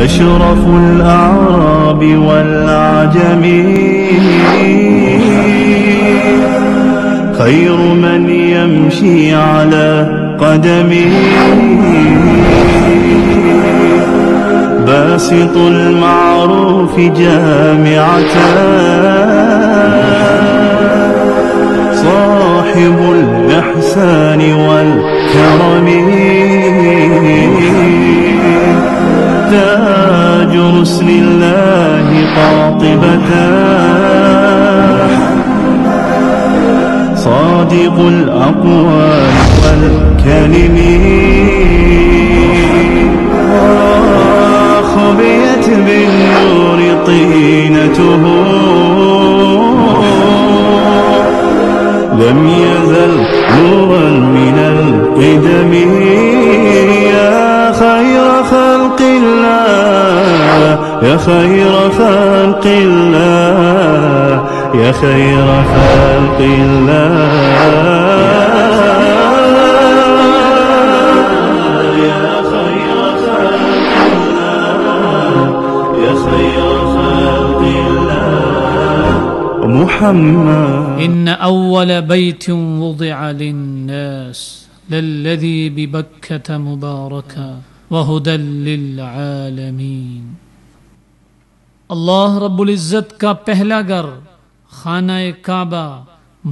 أشرف الأعراب والأعجم خير من يمشي على قدمه باسط المعروف جامعة صاحب الإحسان والكرم تاج رسل الله قاطبة صادق الأقوال والكلم خبيت بالنور طينته لم يزل نورا من القدم يا خير خلق الله يا خير خلق الله يا خير خلق الله محمد إن أول بيت وضع للناس للذي ببكة مباركا وهدى للعالمين. اللہ رب العزت کا پہلا گھر خانہ کعبہ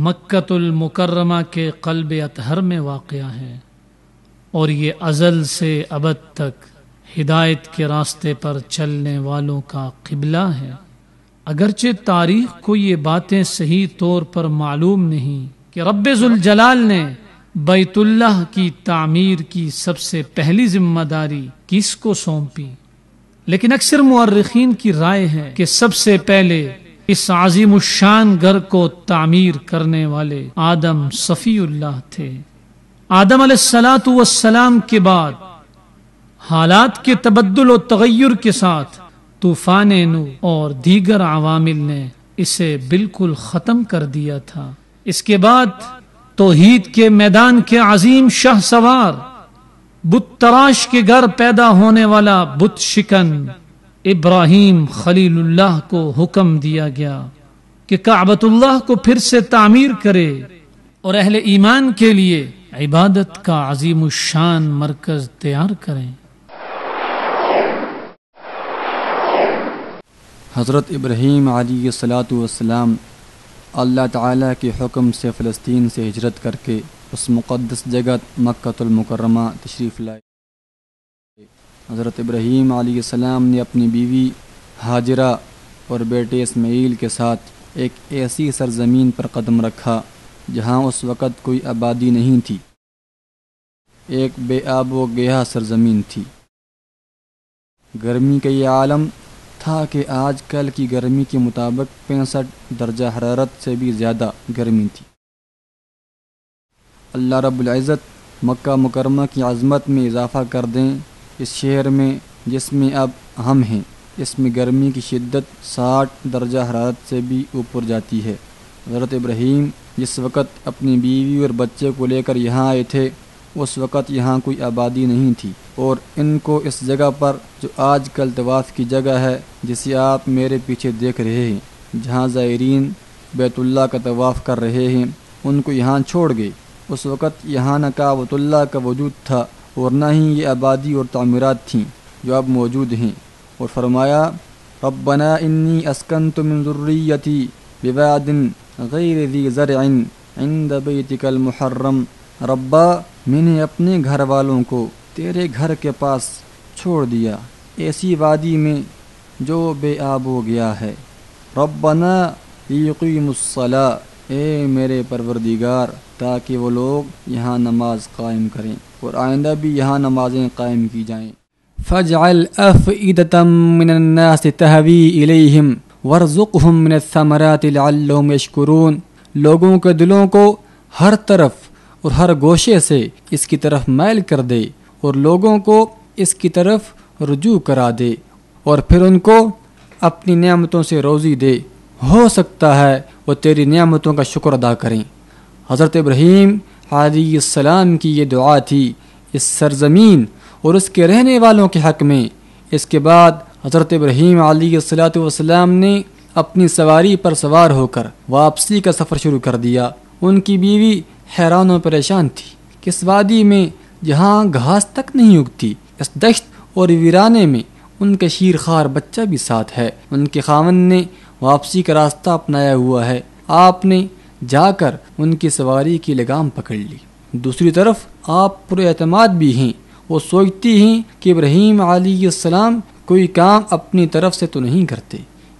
مکۃ المکرمہ کے قلب اطہر میں واقع ہے اور یہ ازل سے ابد تک ہدایت کے راستے پر چلنے والوں کا قبلہ ہے. اگرچہ تاریخ کو یہ باتیں صحیح طور پر معلوم نہیں کہ رب ذوالجلال نے بیت اللہ کی تعمیر کی سب سے پہلی ذمہ داری کس کو سونپی، لیکن اکثر مورخین کی رائے ہے کہ سب سے پہلے اس عظیم الشان گھر کو تعمیر کرنے والے آدم صفی اللہ تھے. آدم علیہ السلام کے بعد حالات کے تبدل و تغیر کے ساتھ طوفان نو اور دیگر عوامل نے اسے بالکل ختم کر دیا تھا. اس کے بعد توحید کے میدان کے عظیم شاہ سوار بت تراش کے گھر پیدا ہونے والا بت شکن ابراہیم خلیل اللہ کو حکم دیا گیا کہ کعبۃ اللہ کو پھر سے تعمیر کرے اور اہل ایمان کے لیے عبادت کا عظیم الشان مرکز تیار کریں. حضرت ابراہیم علیہ السلام اللہ تعالیٰ کے حکم سے فلسطین سے ہجرت کر کے اس مقدس جگہ مکۃ المکرمہ تشریف لائے. حضرت ابراہیم علیہ السلام نے اپنی بیوی ہاجرہ اور بیٹے اسماعیل کے ساتھ ایک ایسی سرزمین پر قدم رکھا جہاں اس وقت کوئی آبادی نہیں تھی. ایک بے آب و گیا سرزمین تھی. گرمی کا یہ عالم تھا کہ آج کل کی گرمی کے مطابق 65 درجہ حرارت سے بھی زیادہ گرمی تھی. اللہ رب العزت مکہ مکرمہ کی عظمت میں اضافہ کر دیں. اس شہر میں جس میں اب ہم ہیں اس میں گرمی کی شدت 60 درجہ حرارت سے بھی اوپر جاتی ہے. حضرت ابراہیم جس وقت اپنی بیوی اور بچے کو لے کر یہاں آئے تھے اس وقت یہاں کوئی آبادی نہیں تھی اور ان کو اس جگہ پر جو آج کل طواف کی جگہ ہے جسے آپ میرے پیچھے دیکھ رہے ہیں جہاں زائرین بیت اللہ کا طواف کر رہے ہیں ان کو یہاں چھوڑ گئے. اس وقت یہاں نہ کعبۃ اللہ کا وجود تھا اور نہ ہی یہ آبادی اور تعمیرات تھیں جو اب موجود ہیں. اور فرمایا ربنا انی اسکنت من ذریتی بواد غیر ذی زرع عند بیتک المحرم. ربا میں نے اپنے گھر والوں کو تیرے گھر کے پاس چھوڑ دیا ایسی وادی میں جو بے آب ہو گیا ہے. ربنا لیقیموا الصلاۃ اے میرے پروردگار تاکہ وہ لوگ یہاں نماز قائم کریں اور آئندہ بھی یہاں نمازیں قائم کی جائیں. فاجعل افئدة من الناس تهوی الیہم وارزقهم من الثمرات لعلهم یشکرون. لوگوں کے دلوں کو ہر طرف اور ہر گوشے سے اس کی طرف مائل کر دے اور لوگوں کو اس کی طرف رجوع کرا دے اور پھر ان کو اپنی نعمتوں سے روزی دے. ہو سکتا ہے وہ تیری نعمتوں کا شکر ادا کریں. حضرت ابراہیم علیہ السلام کی یہ دعا تھی اس سرزمین اور اس کے رہنے والوں کے حق میں. اس کے بعد حضرت ابراہیم علیہ السلام نے اپنی سواری پر سوار ہو کر واپسی کا سفر شروع کر دیا۔ ان کی بیوی حیران و پریشان تھی کہ اس وادی میں جہاں گھاس تک نہیں اگتی، اس دشت اور ویرانے میں ان کا شیرخوار بچہ بھی ساتھ ہے۔ ان کے خاوند نے واپسی کا راستہ اپنایا ہوا ہے۔ آپ نے جا کر ان کی سواری کی لگام پکڑ لی۔ دوسری طرف آپ پر اعتماد بھی ہیں، وہ سوچتی ہیں کہ ابراہیم علیہ السلام کوئی کام اپنی طرف سے تو نہیں کرتے،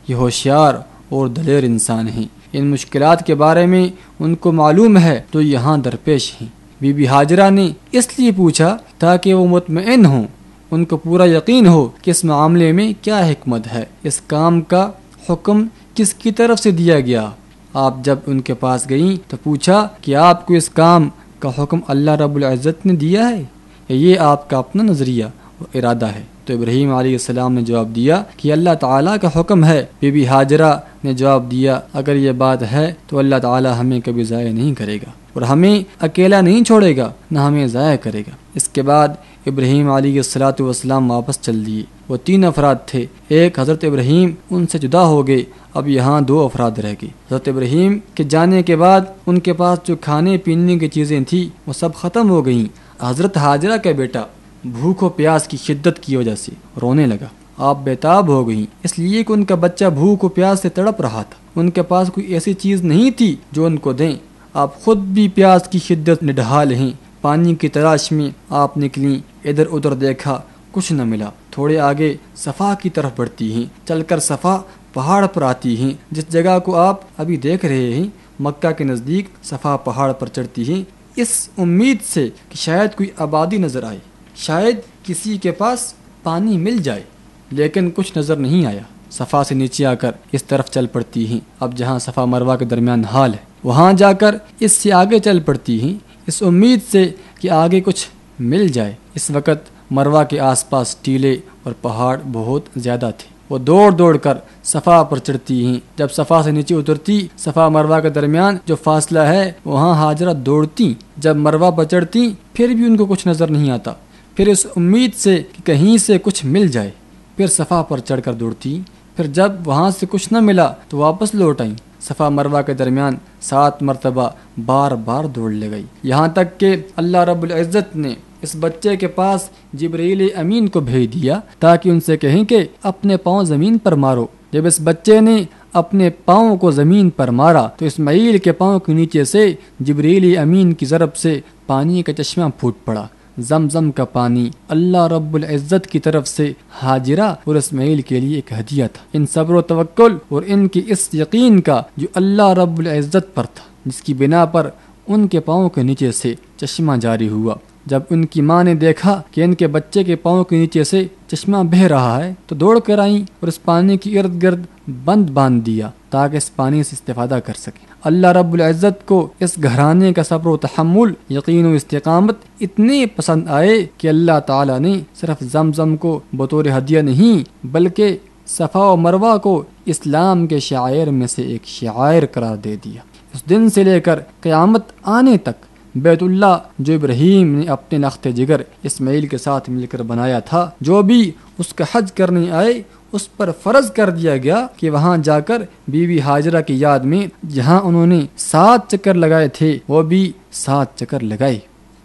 یہ ہوشیار اور دلیر انسان ہیں، ان مشکلات کے بارے میں ان کو معلوم ہے تو یہاں درپیش ہیں۔ بی بی ہاجرہ نے اس لیے پوچھا تاکہ وہ مطمئن ہوں، ان کو پورا یقین ہو کہ اس معاملے میں کیا حکمت ہے، اس کام کا حکم کس کی طرف سے دیا گیا۔ آپ جب ان کے پاس گئیں تو پوچھا کہ آپ کو اس کام کا حکم اللہ رب العزت نے دیا ہے یا یہ آپ کا اپنا نظریہ و ارادہ ہے؟ تو ابراہیم علیہ السلام نے جواب دیا کہ اللہ تعالیٰ کا حکم ہے۔ بی بی ہاجرہ نے جواب دیا اگر یہ بات ہے تو اللہ تعالیٰ ہمیں کبھی ضائع نہیں کرے گا اور ہمیں اکیلا نہیں چھوڑے گا، نہ ہمیں ضائع کرے گا۔ اس کے بعد ابراہیم علیہ السلام واپس چل دیے۔ وہ 3 افراد تھے، ایک حضرت ابراہیم ان سے جدا ہو گئے، اب یہاں 2 افراد رہ گئے۔ حضرت ابراہیم کے جانے کے بعد ان کے پاس جو کھانے پینے کی چیزیں تھیں وہ سب ختم ہو گئیں۔ حضرت ہاجرہ کا بیٹا بھوک و پیاس کی شدت کی وجہ سے رونے لگا، آپ بیتاب ہو گئیں، اس لیے کہ ان کا بچہ بھوک و پیاس سے تڑپ رہا تھا۔ ان کے پاس کوئی ایسی چیز نہیں تھی جو ان کو دیں، آپ خود بھی پیاس کی شدت نڈھال ہیں۔ پانی کی تلاش میں آپ نکلیں، ادھر ادھر دیکھا، کچھ نہ ملا۔ تھوڑے آگے صفا کی طرف بڑھتی ہیں، چل کر صفا پہاڑ پر آتی ہیں، جس جگہ کو آپ ابھی دیکھ رہے ہیں مکہ کے نزدیک صفا پہاڑ پر چڑھتی ہیں، اس امید سے کہ شاید کوئی آبادی نظر آئے، شاید کسی کے پاس پانی مل جائے، لیکن کچھ نظر نہیں آیا۔ صفا سے نیچے آ کر اس طرف چل پڑتی ہیں، اب جہاں صفا مروہ کے درمیان حال ہے وہاں جا کر اس سے آگے چل پڑتی ہیں، اس امید سے کہ آگے کچھ مل جائے۔ اس وقت مروہ کے آس پاس ٹیلے اور پہاڑ بہت زیادہ تھے۔ وہ دوڑ دوڑ کر صفا پر چڑھتی ہیں، جب صفا سے نیچے اترتی، صفا مروہ کے درمیان جو فاصلہ ہے وہاں ہاجرہ دوڑتی، جب مروہ پر چڑھتی پھر بھی ان کو کچھ نظر نہیں آتا، پھر اس امید سے کہ کہیں سے کچھ مل جائے پھر صفا پر چڑھ کر دوڑتی، پھر جب وہاں سے کچھ نہ ملا تو واپس لوٹ آئیں۔ صفا مروہ کے درمیان 7 مرتبہ بار بار دوڑ لگائی، یہاں تک کہ اللہ رب العزت نے اس بچے کے پاس جبرائیل امین کو بھیج دیا تاکہ ان سے کہیں کہ اپنے پاؤں زمین پر مارو۔ جب اس بچے نے اپنے پاؤں کو زمین پر مارا تو اسماعیل کے پاؤں کے نیچے سے جبرائیل امین کی ضرب سے پانی کا چشمہ پھوٹ پڑا۔ زمزم کا پانی اللہ رب العزت کی طرف سے ہاجرہ اور اسماعیل کے لیے ایک ہدیہ تھا۔ ان صبر و توکل اور ان کی اس یقین کا جو اللہ رب العزت پر تھا، جس کی بنا پر ان کے پاؤں کے نیچے سے چشمہ جاری ہوا۔ جب ان کی ماں نے دیکھا کہ ان کے بچے کے پاؤں کے نیچے سے چشمہ بہہ رہا ہے تو دوڑ کر آئیں اور اس پانی کی ارد گرد بند باندھ دیا تاکہ اس پانی سے استفادہ کر سکیں۔ اللہ رب العزت کو اس گھرانے کا صبر و تحمل، یقین و استقامت اتنے پسند آئے کہ اللہ تعالیٰ نے صرف زمزم کو بطور ہدیہ نہیں بلکہ صفا و مروہ کو اسلام کے شعائر میں سے ایک شعائر قرار دے دیا۔ اس دن سے لے کر قیامت آنے تک بیت اللہ جو ابراہیم نے اپنے لخت جگر اسماعیل کے ساتھ مل کر بنایا تھا، جو بھی اس کا حج کرنے آئے اس پر فرض کر دیا گیا کہ وہاں جا کر بی بی ہاجرہ کی یاد میں جہاں انہوں نے 7 چکر لگائے تھے وہ بھی 7 چکر لگائے۔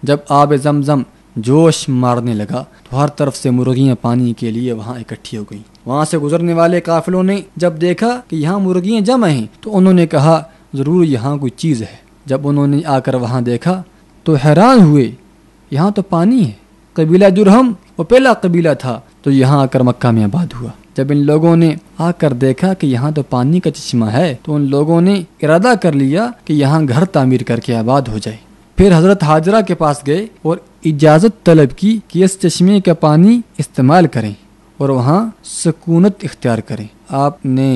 جب آب زمزم جوش مارنے لگا تو ہر طرف سے مرغیاں پانی کے لیے وہاں اکٹھی ہو گئیں۔ وہاں سے گزرنے والے قافلوں نے جب دیکھا کہ یہاں مرغیاں جمع ہیں تو انہوں نے کہا ضرور یہاں کوئی چیز ہے۔ جب انہوں نے آ کر وہاں دیکھا تو حیران ہوئے، یہاں تو پانی ہے۔ قبیلہ جرہم وہ پہلا قبیلہ تھا تو یہاں آ کر مکہ میں آباد ہوا۔ جب ان لوگوں نے آ کر دیکھا کہ یہاں تو پانی کا چشمہ ہے تو ان لوگوں نے ارادہ کر لیا کہ یہاں گھر تعمیر کر کے آباد ہو جائے۔ پھر حضرت ہاجرہ کے پاس گئے اور اجازت طلب کی کہ اس چشمے کا پانی استعمال کریں اور وہاں سکونت اختیار کریں۔ آپ نے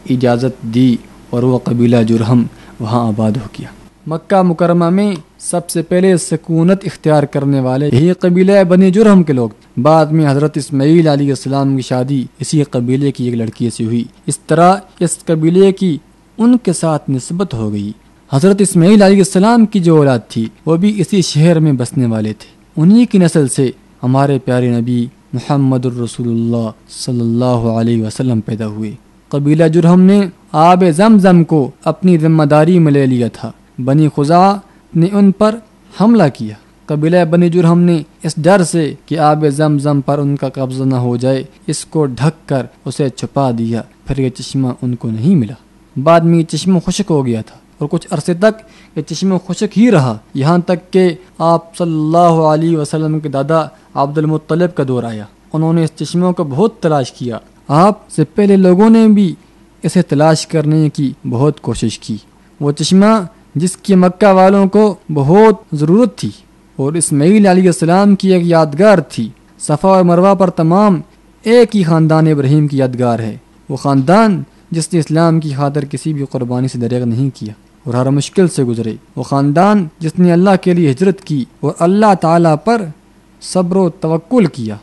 اجازت دی اور وہ قبیلہ جرہم وہاں آباد ہو گیا۔ مکہ مکرمہ میں سب سے پہلے سکونت اختیار کرنے والے یہی قبیلہ بنی جرہم کے لوگ۔ بعد میں حضرت اسماعیل علیہ السلام کی شادی اسی قبیلے کی ایک لڑکی سے ہوئی، اس طرح اس قبیلے کی ان کے ساتھ نسبت ہو گئی۔ حضرت اسماعیل علیہ السلام کی جو اولاد تھی وہ بھی اسی شہر میں بسنے والے تھے، انہی کی نسل سے ہمارے پیارے نبی محمد الرسول اللہ صلی اللہ علیہ وسلم پیدا ہوئے۔ قبیلہ جرہم نے آب زمزم کو اپنی ذمہ داری میں لے لیا تھا۔ بنی خزاعہ نے ان پر حملہ کیا۔ قبیلہ بنی جرہم نے اس ڈر سے کہ آب زمزم پر ان کا قبضہ نہ ہو جائے اس کو ڈھک کر اسے چھپا دیا، پھر یہ چشمہ ان کو نہیں ملا۔ بعد میں یہ چشمہ خشک ہو گیا تھا اور کچھ عرصے تک یہ چشمہ خشک ہی رہا، یہاں تک کہ آپ صلی اللہ علیہ وسلم کے دادا عبد المطلب کا دور آیا۔ انہوں نے اس چشمے کو بہت تلاش کیا، آپ سے پہلے لوگوں نے بھی اسے تلاش کرنے کی بہت کوشش کی۔ وہ چشمہ جس کی مکہ والوں کو بہت ضرورت تھی اور اسماعیل علیہ السلام کی ایک یادگار تھی۔ صفا اور مروہ پر تمام ایک ہی خاندان ابراہیم کی یادگار ہے، وہ خاندان جس نے اسلام کی خاطر کسی بھی قربانی سے دریغ نہیں کیا اور ہر مشکل سے گزرے، وہ خاندان جس نے اللہ کے لیے ہجرت کی اور اللہ تعالیٰ پر صبر و توکل کیا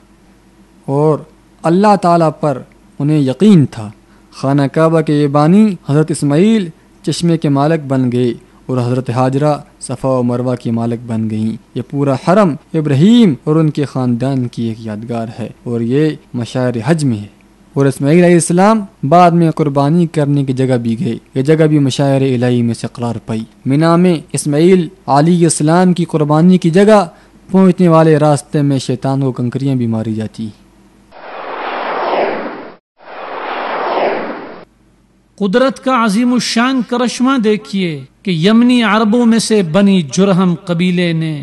اور اللہ تعالیٰ پر انہیں یقین تھا۔ خانہ کعبہ کے یہ بانی حضرت اسماعیل چشمے کے مالک بن گئے اور حضرت ہاجرہ صفا و مروہ کی مالک بن گئیں۔ یہ پورا حرم ابراہیم اور ان کے خاندان کی ایک یادگار ہے اور یہ مشاعر حج میں ہے۔ اور اسماعیل علیہ السلام بعد میں قربانی کرنے کی جگہ بھی گئے، یہ جگہ بھی مشاعر الہی میں سے قرار پائی۔ مینا میں اسماعیل علیہ السلام کی قربانی کی جگہ پہنچنے والے راستے میں شیطان کو کنکریاں بھی ماری جاتی۔ قدرت کا عظیم الشان کرشمہ دیکھیے کہ یمنی عربوں میں سے بنی جرہم قبیلے نے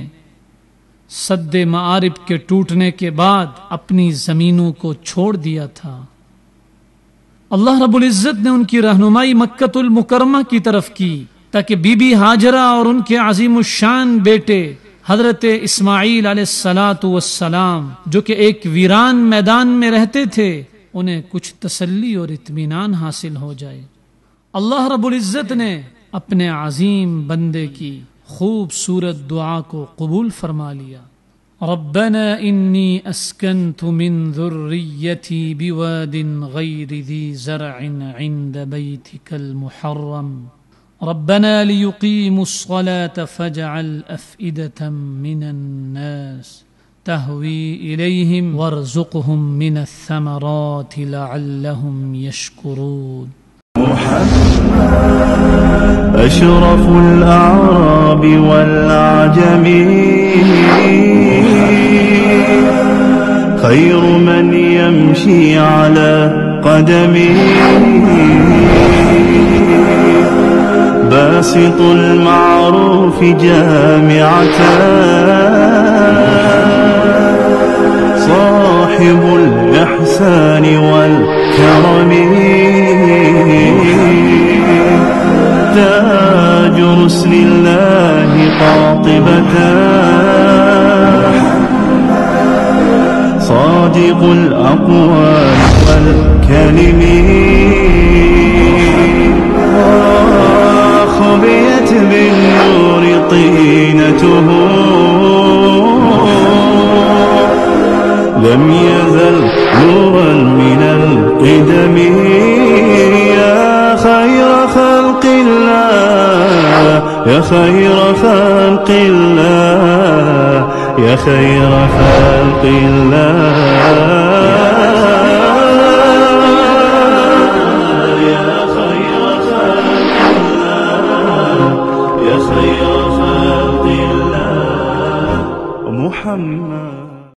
سد معارب کے ٹوٹنے کے بعد اپنی زمینوں کو چھوڑ دیا تھا۔ اللہ رب العزت نے ان کی رہنمائی مکۃ المکرمہ کی طرف کی تاکہ بی بی ہاجرہ اور ان کے عظیم الشان بیٹے حضرت اسماعیل علیہ السلام جو کہ ایک ویران میدان میں رہتے تھے انہیں کچھ تسلی اور اطمینان حاصل ہو جائے۔ اللہ رب العزت نے اپنے عظیم بندے کی خوبصورت دعا کو قبول فرما لیا۔ ربنا انی اسکنت من ذریتی بواد غیر ذی زرع عند بیتک المحرم ربنا لیقیموا الصلاة فاجعل افئدة من الناس تهوی الیہم وارزقهم من الثمرات لعلهم یشکرون۔ أشرف الأعراب والعجم خير من يمشي على قدمه باسط المعروف جامعة صاحب الإحسان والكرم تاج رسل الله قاطبة صادق الأقوال والكلم خبيت بالنور طينته لم يزل نورا من القدم يا خير خلق الله يا خير خلق الله يا خير خلق الله